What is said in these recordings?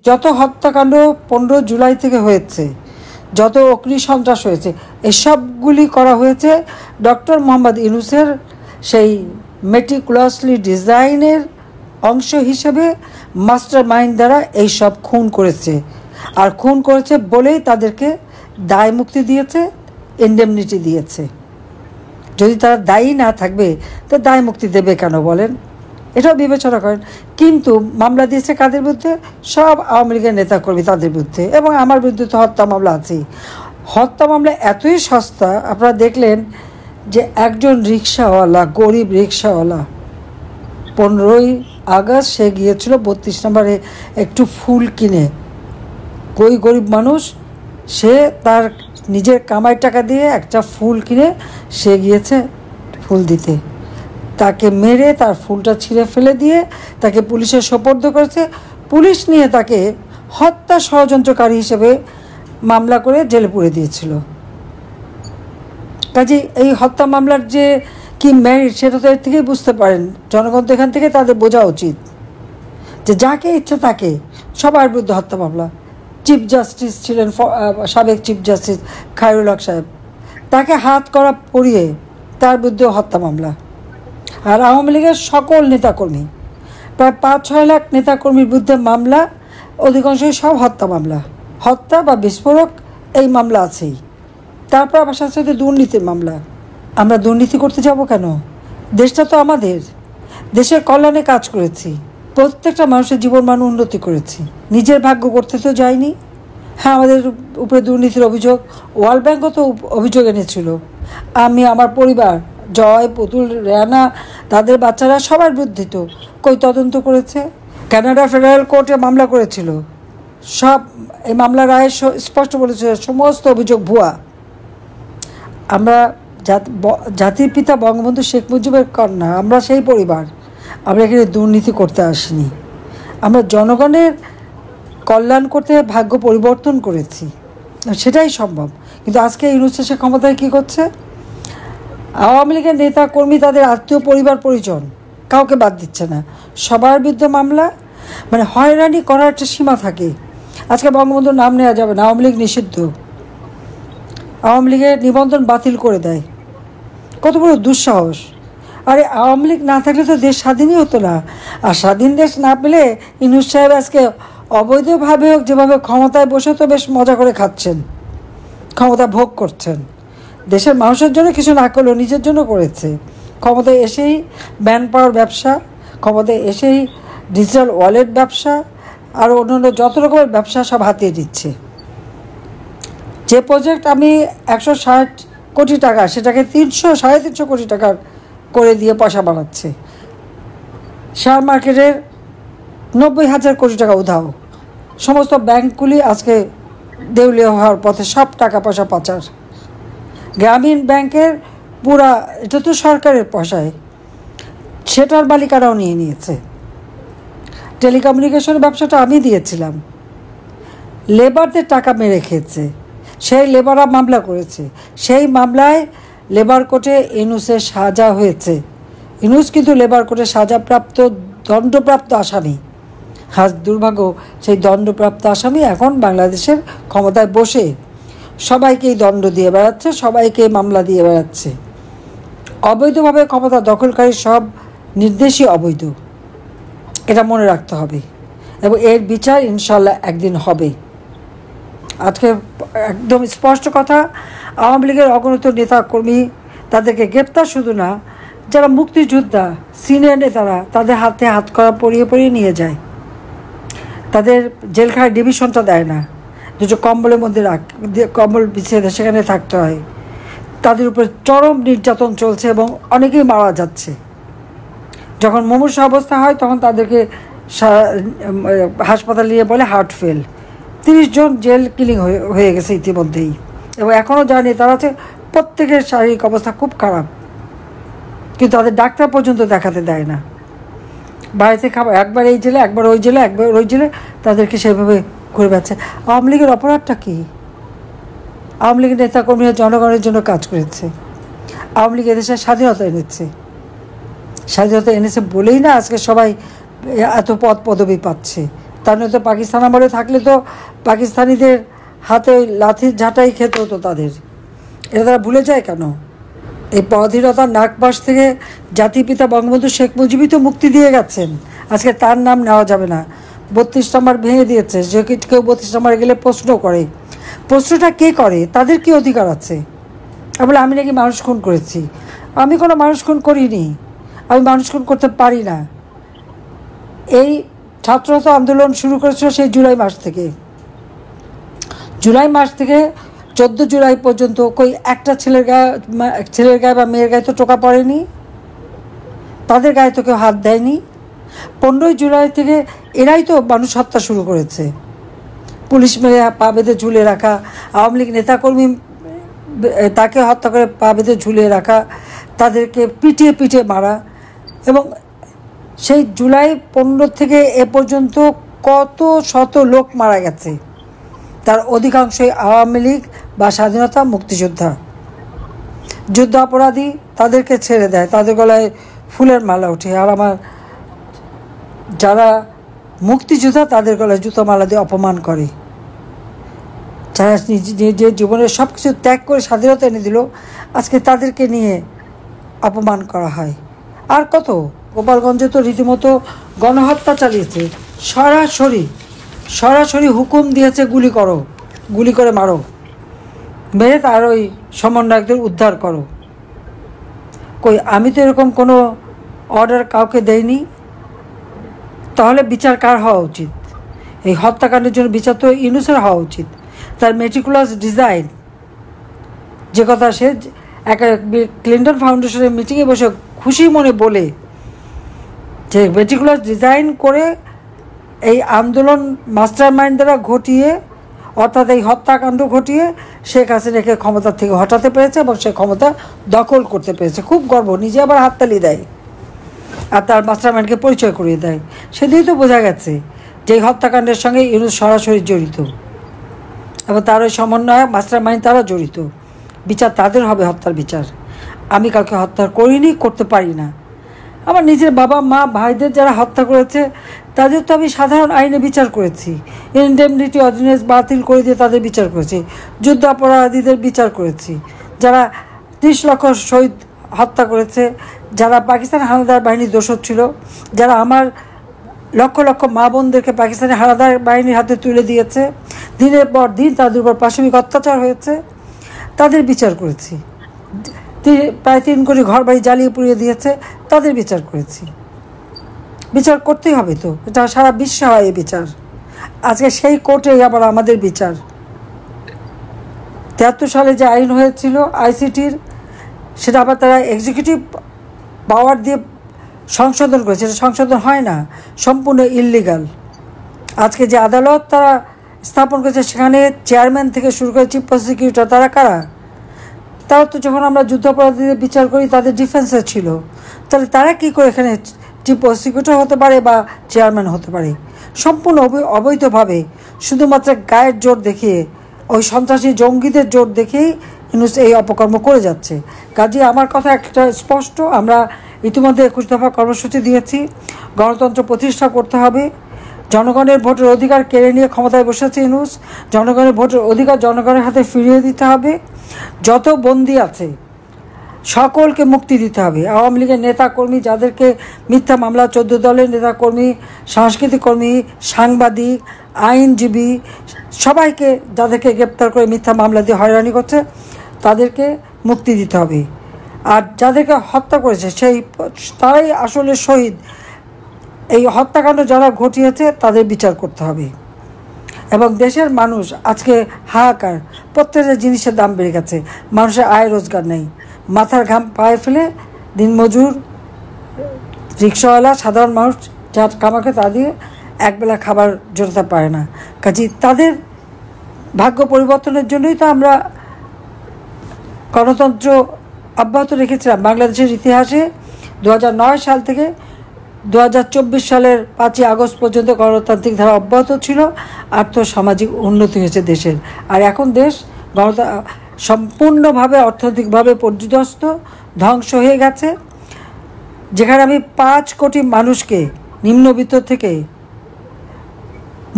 যত হত্যাকাণ্ড 15 জুলাই থেকে হয়েছে, যত অগ্নি সন্ত্রাস হয়েছে, এসবগুলি করা হয়েছে ডক্টর মোহাম্মদ ইউনূসের সেই মেটিকুলাসলি ডিজাইনের অংশ হিসেবে মাস্টার মাইন্ড দ্বারা এইসব খুন করেছে। আর খুন করেছে বলেই তাদেরকে দায় মুক্তি দিয়েছে, ইন্ডেমনিটি দিয়েছে। যদি তারা দায়ী না থাকবে তো দায় মুক্তি দেবে কেন বলেন? এটাও বিবেচনা করেন। কিন্তু মামলা দিয়েছে কাদের বিরুদ্ধে? সব আওয়ামী লীগের নেতাকর্মী, তাদের বিরুদ্ধে। এবং আমার বিরুদ্ধে তো হত্যা মামলা আছেই। হত্যা মামলা এতই সস্তা, আপনারা দেখলেন যে একজন রিক্সাওয়ালা, গরিব রিক্সাওয়ালা, 15ই আগস্ট সে গিয়েছিল 32 নম্বরে একটু ফুল কিনে। ওই গরিব মানুষ, সে তার নিজের কামাই টাকা দিয়ে একটা ফুল কিনে সে গিয়েছে ফুল দিতে। তাকে মেরে তার ফুলটা ছিঁড়ে ফেলে দিয়ে তাকে পুলিশের সোপর্দ করেছে। পুলিশ নিয়ে তাকে হত্যা ষড়যন্ত্রকারী হিসেবে মামলা করে জেলে পুরে দিয়েছিল। কাজে এই হত্যা মামলার যে কি মেরিট, সেটা তো এর থেকেই বুঝতে পারেন। জনগণ তো এখান থেকে তাদের বোঝা উচিত যে যাকে ইচ্ছা তাকে, সবার বিরুদ্ধে হত্যা মামলা। চিফ জাস্টিস ছিলেন সাবেক চিফ জাস্টিস খায়রুল হক সাহেব, তাকে হাত করা পরিয়ে তার বিরুদ্ধে হত্যা মামলা। আর আওয়ামী লীগের সকল নেতাকর্মী, প্রায় 5-6 লাখ নেতাকর্মীর বিরুদ্ধে মামলা, অধিকাংশই সব হত্যা মামলা। হত্যা বা বিস্ফোরক এই মামলা আছেই। তারপর আবার সাথে সাথে দুর্নীতির মামলা। আমরা দুর্নীতি করতে যাব কেন? দেশটা তো আমাদের। দেশের কল্যাণে কাজ করেছি, প্রত্যেকটা মানুষের জীবনমান উন্নতি করেছি, নিজের ভাগ্য করতে তো যাইনি। হ্যাঁ, আমাদের উপরে দুর্নীতির অভিযোগ, ওয়ার্ল্ড ব্যাংকও তো অভিযোগ এনেছিল। আমি, আমার পরিবার, জয়, পুতুল, রেহানা, তাদের বাচ্চারা সবার বিরুদ্ধে তো কই তদন্ত করেছে। কানাডা ফেডারেল কোর্টে মামলা করেছিল, সব এই মামলার রায়ে স্পষ্ট বলেছে সমস্ত অভিযোগ ভুয়া। আমরা জাতির পিতা বঙ্গবন্ধু শেখ মুজিবের কন্যা, আমরা সেই পরিবার। আমরা এখানে দুর্নীতি করতে আসিনি, আমরা জনগণের কল্যাণ করতে ভাগ্য পরিবর্তন করেছি, সেটাই সম্ভব। কিন্তু আজকে ইউনূস সে ক্ষমতায় কী করছে? আওয়ামী লীগের নেতা কর্মী, তাদের আত্মীয়, পরিবার পরিজন, কাউকে বাদ দিচ্ছে না। সবার বিরুদ্ধে মামলা। মানে হয়রানি করার একটা সীমা থাকে। আজকে বঙ্গবন্ধুর নাম নেওয়া যাবে না, আওয়ামী লীগ নিষিদ্ধ। আওয়ামী লীগের নিবন্ধন বাতিল করে দেয়। কত বড় দুঃসাহস! আরে আওয়ামী লীগ না থাকলে তো দেশ স্বাধীনই হতো না। আর স্বাধীন দেশ না পেলে ইউনূস সাহেব আজকে অবৈধভাবে হোক যেভাবে ক্ষমতায় বসে তো বেশ মজা করে খাচ্ছেন, ক্ষমতা ভোগ করছেন। দেশের মানুষের জন্য কিছু না করলেও নিজের জন্য করেছে। ক্ষমতায় এসেই ম্যান পাওয়ার ব্যবসা, ক্ষমতায় এসেই ডিজিটাল ওয়ালেট ব্যবসা, আর অন্যান্য যত রকমের ব্যবসা সব হাতিয়ে দিচ্ছে। যে প্রজেক্ট আমি 160 কোটি টাকা, সেটাকে 300-350 কোটি টাকার করে দিয়ে পয়সা বানাচ্ছে। শেয়ার মার্কেটের 90,000 কোটি টাকা উধাও। সমস্ত ব্যাংকগুলি আজকে দেউলিয়া হওয়ার পথে, সব টাকা পয়সা পাচার। গ্রামীণ ব্যাংকের পুরা, এটা তো সরকারের পয়সায়, সেটার মালিকানাও নিয়ে নিয়েছে। টেলিকমিউনিকেশনের ব্যবসাটা আমি দিয়েছিলাম, লেবারদের টাকা মেরে খেয়েছে। সেই লেবাররা মামলা করেছে, সেই মামলায় লেবার কোর্টে ইউনূসের সাজা হয়েছে। ইউনূস কিন্তু লেবার কোর্টে সাজাপ্রাপ্ত, দণ্ডপ্রাপ্ত আসামি। আজ দুর্ভাগ্য, সেই দণ্ডপ্রাপ্ত আসামি এখন বাংলাদেশের ক্ষমতায় বসে সবাইকেই দণ্ড দিয়ে বেড়াচ্ছে, সবাইকে মামলা দিয়ে বেড়াচ্ছে। অবৈধভাবে ক্ষমতা দখলকারী সব নির্দেশই অবৈধ, এটা মনে রাখতে হবে। এবং এর বিচার ইনশাল্লাহ একদিন হবে। আজকে একদম স্পষ্ট কথা, আওয়ামী লীগের অগণিত নেতাকর্মী, তাদেরকে গ্রেপ্তার শুধু না, যারা মুক্তিযোদ্ধা সিনিয়র নেতারা, তাদের হাতে হাত করা পরিয়ে পরিয়ে নিয়ে যায়। তাদের জেলখানায় ডিভিশনটা দেয় না, দুটো কম্বলের মধ্যে কম্বল বিছিয়ে সেখানে থাকতে হয়। তাদের উপর চরম নির্যাতন চলছে এবং অনেকেই মারা যাচ্ছে। যখন মুমূর্ষু অবস্থা হয় তখন তাদেরকে হাসপাতালে নিয়ে বলে হার্ট ফেল। 30 জন জেল কিলিং হয়ে গেছে ইতিমধ্যেই। এবং এখনও যারা নেতারা আছে প্রত্যেকের শারীরিক অবস্থা খুব খারাপ, কিন্তু তাদের ডাক্তার পর্যন্ত দেখাতে দেয় না। বাড়িতে খাবার, একবার এই জেলে, একবার ওই জেলে, একবার ওই জেলে, তাদেরকে সেভাবে ঘুরে বেড়াচ্ছে। আওয়ামী লীগের অপরাধটা কী? আওয়ামী লীগের নেতাকর্মীরা জনগণের জন্য কাজ করেছে। আওয়ামী লীগ এদেশের স্বাধীনতা এনেছে। স্বাধীনতা এনেছে বলেই না আজকে সবাই এত পদ পদবি পাচ্ছে। তার নয়তো পাকিস্তান আমলে থাকলে তো পাকিস্তানিদের হাতে ওই লাঠির ঝাঁটাই খেতে হতো তাদের। এটা তারা ভুলে যায় কেন? এই পরাধীনতার নাগপাশ থেকে জাতিপিতা বঙ্গবন্ধু শেখ মুজিবই তো মুক্তি দিয়ে গেছেন। আজকে তার নাম নেওয়া যাবে না। 32 নম্বর ভেঙে দিয়েছে, যে কেউ 32 নম্বরে গেলে প্রশ্ন করে। প্রশ্নটা কে করে? তাদের কি অধিকার আছে? বলে আমি নাকি মানুষ খুন করেছি। আমি কোনো মানুষ খুন করিনি, আমি মানুষ খুন করতে পারি না। এই ছাত্রতা আন্দোলন শুরু করেছিল সেই জুলাই মাস থেকে। জুলাই মাস থেকে 14 জুলাই পর্যন্ত কই একটা ছেলের গায়ে বা মেয়ের গায়ে তো টোকা পড়েনি, তাদের গায়ে তো কেউ হাত দেয়নি। 15 জুলাই থেকে এরাই তো মানুষ হত্যা শুরু করেছে। পুলিশ মেরে পা বেঁধে ঝুলে রাখা, আওয়ামী লীগ নেতাকর্মী তাকে হত্যা করে পা বেঁধে ঝুলিয়ে রাখা, তাদেরকে পিটিয়ে পিটিয়ে মারা। এবং সেই জুলাই 15 থেকে এ পর্যন্ত কত শত লোক মারা গেছে, তার অধিকাংশই আওয়ামী লীগ বা স্বাধীনতা মুক্তিযোদ্ধা। যুদ্ধ অপরাধী তাদেরকে ছেড়ে দেয়, তাদের গলায় ফুলের মালা ওঠে। আর আমার যারা মুক্তিযোদ্ধা তাদের গলায় জুতো মালা দিয়ে অপমান করে। যারা নিজের জীবনের সব কিছু ত্যাগ করে স্বাধীনতা এনে দিল, আজকে তাদেরকে নিয়ে অপমান করা হয়। আর কত, গোপালগঞ্জে তো রীতিমতো গণহত্যা চালিয়েছে। সরাসরি হুকুম দিয়েছে গুলি করো, গুলি করে মারো, মেরে তার ওই সমন্বয়কদের উদ্ধার করো। কই আমি তো এরকম কোনো অর্ডার কাউকে দেইনি। তাহলে বিচার কার হওয়া উচিত? এই হত্যাকাণ্ডের জন্য বিচার তো ইউনূসের হওয়া উচিত। তার মেটিকুলাস ডিজাইন, যে কথা সে একটা ক্লিন্টন ফাউন্ডেশনের মিটিংয়ে বসে খুশি মনে বলে, যে মেটিকুলাস ডিজাইন করে এই আন্দোলন মাস্টার মাইন্ড দ্বারা ঘটিয়ে, অর্থাৎ এই হত্যাকাণ্ড ঘটিয়ে শেখ হাসিনাকে ক্ষমতা থেকে হটাতে পেরেছে এবং সে ক্ষমতা দখল করতে পেরেছে। খুব গর্ব, নিজে আবার হাততালি দেয় আর তার মাস্টার মাইন্ডকে পরিচয় করিয়ে দেয়। সেদিনই তো বোঝা গেছে যে এই হত্যাকাণ্ডের সঙ্গে ইউনূস সরাসরি জড়িত এবং তার ওই সমন্বয় মাস্টার মাইন্ড তারা জড়িত। বিচার তাদের হবে, হত্যার বিচার। আমি কাউকে হত্যা করিনি, করতে পারি না। আমার নিজের বাবা মা ভাইদের যারা হত্যা করেছে তাদের তো আমি সাধারণ আইনে বিচার করেছি, ইনডেমনিটি অর্ডিন্যান্স বাতিল করে দিয়ে তাদের বিচার করেছি, যুদ্ধ অপরাধীদের বিচার করেছি, যারা 30 লক্ষ শহীদ হত্যা করেছে, যারা পাকিস্তান হানাদার বাহিনীর দোষর ছিল, যারা আমার লক্ষ লক্ষ মা বোনদেরকে পাকিস্তানি হানাদার বাহিনীর হাতে তুলে দিয়েছে, দিনের পর দিন তাদের উপর পাশবিক অত্যাচার হয়েছে, তাদের বিচার করেছি। প্রায় 3 কোটি ঘর বাড়ি জ্বালিয়ে পুড়িয়ে দিয়েছে, তাদের বিচার করেছি। বিচার করতেই হবে তো, এটা সারা বিশ্বে হয় এই বিচার। আজকে সেই কোর্টেই আবার আমাদের বিচার। 73 সালে যে আইন হয়েছিল আইসিটির, সেটা আবার তারা এক্সিকিউটিভ পাওয়ার দিয়ে সংশোধন করেছে। সেটা সংশোধন হয় না, সম্পূর্ণ ইললিগাল। আজকে যে আদালত তারা স্থাপন করেছে, সেখানে চেয়ারম্যান থেকে শুরু করে চিফ প্রসিকিউটর, তারা কারা? তারা তো যখন আমরা যুদ্ধাপরাধীদের বিচার করি তাদের ডিফেন্সে ছিল, তাহলে তারা কী করে এখানে চিফ প্রসিকিউটর হতে পারে বা চেয়ারম্যান হতে পারে? সম্পূর্ণ অবৈধভাবে, শুধুমাত্র গায়ের জোর দেখিয়ে, ওই সন্ত্রাসী জঙ্গিদের জোর দেখেই ইউনূস এই অপকর্ম করে যাচ্ছে। কাজে আমার কথা একটা স্পষ্ট, আমরা ইতিমধ্যে 21 দফা কর্মসূচি দিয়েছি। গণতন্ত্র প্রতিষ্ঠা করতে হবে। জনগণের ভোটের অধিকার কেড়ে নিয়ে ক্ষমতায় বসেছে ইউনূস। জনগণের ভোটের অধিকার জনগণের হাতে ফিরিয়ে দিতে হবে। যত বন্দী আছে সকলকে মুক্তি দিতে হবে। আওয়ামী লীগের নেতাকর্মী যাদেরকে মিথ্যা মামলা, 14 দলের নেতাকর্মী, সাংস্কৃতিক কর্মী, সাংবাদিক, আইনজীবী, সবাইকে যাদেরকে গ্রেপ্তার করে মিথ্যা মামলা দিয়ে হয়রানি করছে, তাদেরকে মুক্তি দিতে হবে। আর যাদেরকে হত্যা করেছে তারাই আসলে শহীদ। এই হত্যাকাণ্ড যারা ঘটিয়েছে তাদের বিচার করতে হবে। এবং দেশের মানুষ আজকে হাহাকার, প্রত্যেকটা জিনিসের দাম বেড়ে গেছে, মানুষের আয় রোজগার নেই, মাথার ঘাম পায়ে ফেলে দিনমজুর, রিক্সাওয়ালা, সাধারণ মানুষ যার কামাকে তা দিয়ে একবেলা খাবার জোটাতে পারে না। কাজে তাদের ভাগ্য পরিবর্তনের জন্যই তো আমরা গণতন্ত্র অব্যাহত রেখেছিলাম। বাংলাদেশের ইতিহাসে 2009 সাল থেকে 2024 সালের 5ই আগস্ট পর্যন্ত গণতান্ত্রিক ধারা অব্যাহত ছিল। আর্থসামাজিক উন্নতি হয়েছে দেশের। আর এখন দেশ সম্পূর্ণভাবে অর্থনৈতিকভাবে পর্যুদস্ত, ধ্বংস হয়ে গেছে। যেখানে আমি 5 কোটি মানুষকে নিম্নবিত্ত থেকে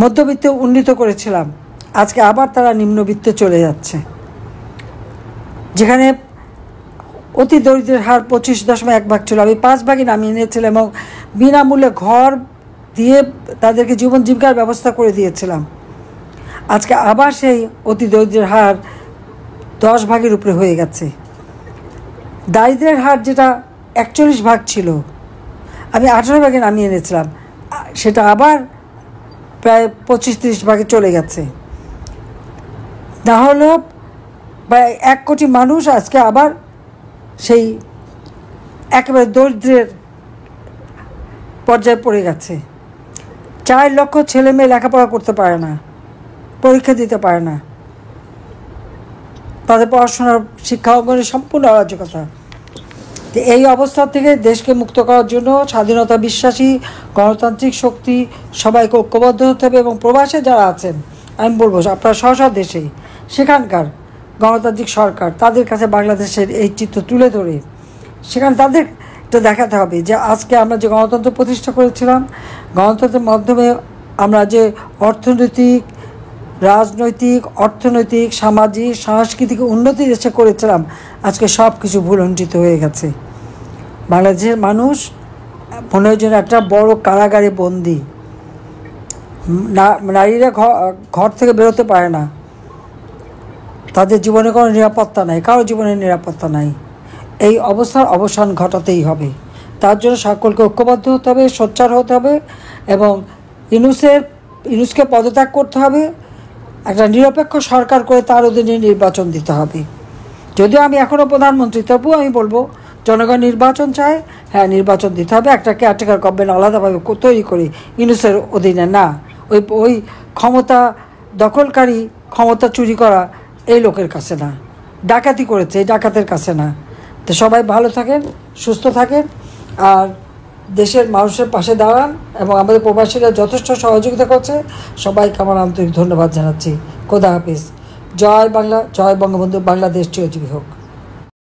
মধ্যবিত্তে উন্নীত করেছিলাম, আজকে আবার তারা নিম্নবিত্তে চলে যাচ্ছে। যেখানে অতি দরিদ্রের হার 25.1 ছিল, আমি 5 ভাগই নামিয়ে নিয়েছিলাম এবং বিনামূল্যে ঘর দিয়ে তাদেরকে জীবন জীবিকার ব্যবস্থা করে দিয়েছিলাম। আজকে আবার সেই অতি দরিদ্রের হার 10 ভাগের উপরে হয়ে গেছে। দারিদ্রের হার যেটা 41 ভাগ ছিল, আমি 18 ভাগে নামিয়ে এনেছিলাম, সেটা আবার প্রায় 25-30 ভাগে চলে গেছে। না হলেও প্রায় 1 কোটি মানুষ আজকে আবার সেই একেবারে দরিদ্রের পর্যায়ে পড়ে গেছে। 4 লক্ষ ছেলে মেয়ে লেখাপড়া করতে পারে না, পরীক্ষা দিতে পারে না, তাদের পড়াশোনার শিক্ষা অঙ্গনের সম্পূর্ণ অরাজকতা। তো এই অবস্থা থেকে দেশকে মুক্ত করার জন্য স্বাধীনতা বিশ্বাসী গণতান্ত্রিক শক্তি সবাইকে ঐক্যবদ্ধ হতে হবে এবং প্রবাসে যারা আছেন আমি বলবো আপনারা স্ব দেশে সেখানকার গণতান্ত্রিক সরকার তাদের কাছে বাংলাদেশের এই চিত্র তুলে ধরে সেখানে তাদের এটা দেখাতে হবে যে আজকে আমরা যে গণতন্ত্র প্রতিষ্ঠা করেছিলাম, গণতন্ত্রের মাধ্যমে আমরা যে অর্থনৈতিক, রাজনৈতিক, অর্থনৈতিক, সামাজিক, সাংস্কৃতিক উন্নতি দেশে করেছিলাম, আজকে সব কিছু ভুলণ্ঠিত হয়ে গেছে। বাংলাদেশের মানুষ মনে হয় যেন একটা বড় কারাগারে বন্দি। নারীরা ঘর থেকে বেরোতে পারে না, তাদের জীবনে কোনো নিরাপত্তা নাই, কারো জীবনের নিরাপত্তা নাই। এই অবস্থার অবসান ঘটাতেই হবে। তার জন্য সকলকে ঐক্যবদ্ধ হতে হবে, সোচ্চার হতে হবে এবং ইউনূসকে পদত্যাগ করতে হবে, একটা নিরপেক্ষ সরকার করে তার অধীনে নির্বাচন দিতে হবে। যদিও আমি এখনও প্রধানমন্ত্রী, তবুও আমি বলবো জনগণ নির্বাচন চায়, হ্যাঁ নির্বাচন দিতে হবে, একটা কেয়ারটেকার গভর্নমেন্ট আলাদাভাবে তৈরি করে ইউনূসের অধীনে না। ওই ক্ষমতা দখলকারী, ক্ষমতা চুরি করা এই লোকের কাছে না, ডাকাতি করেছে এই ডাকাতের কাছে না। তো সবাই ভালো থাকেন, সুস্থ থাকেন আর দেশের মানুষের পাশে দাঁড়ান এবং আমাদের প্রবাসীরা যথেষ্ট সহযোগিতা করছে, সবাইকে আমার আন্তরিক ধন্যবাদ জানাচ্ছি। খোদা হাফিজ। জয় বাংলা, জয় বঙ্গবন্ধু, বাংলাদেশ চিরজীবী হোক।